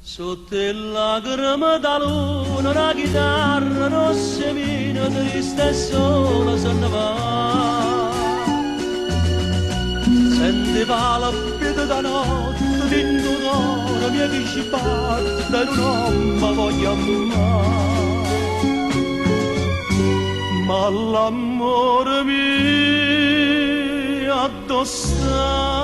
Sotto il lacrima da luna, una chitarra rossa vino, triste e sola se ne va. Senti palpito da notte, dentro d'oro, mia che ci batte, non mi voglio amare. Ma l'amore mio addossa.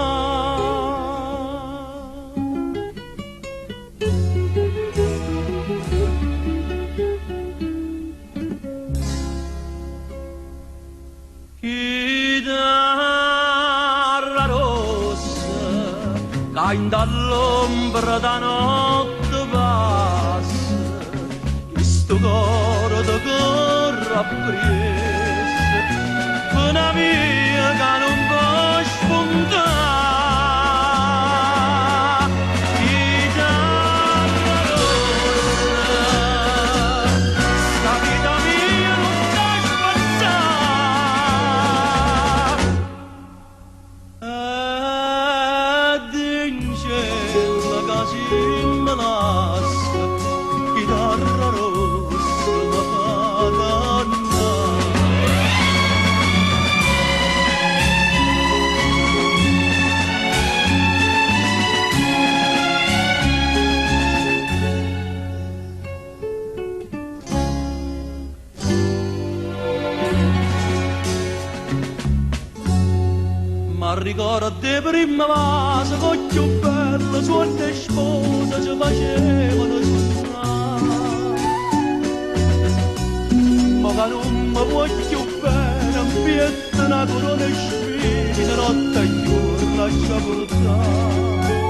Chitarra rossa, cae dall'ombra da notte passa, questo coro da corre appresso, una via che non può spuntare. Chitarra rossa, sta vita mia non da spazzare. Me lascia, chitarra rossa mi fa cantare. Ma ricordo di prima vase, voglio bella, suono e sposa ci facevano suonare. Ma che non mi voglio bene, mi pietta una corona e spina, notte e giorno lascia portare.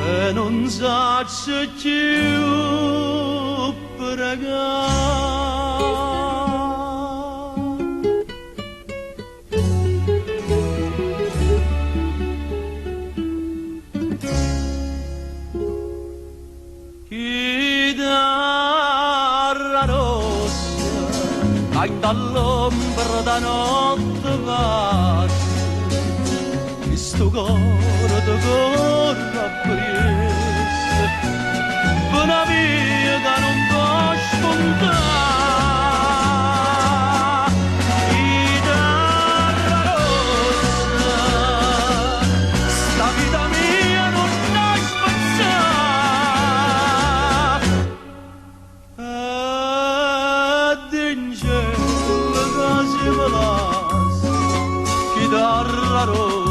E non saggio più pregare. Chitarra rossa, cae dall'ombra da notte passa, questo coro da corre appresso, una via che non può spuntare. Chitarra rossa, sta vita mia non da spazzare. Chitarra rossa.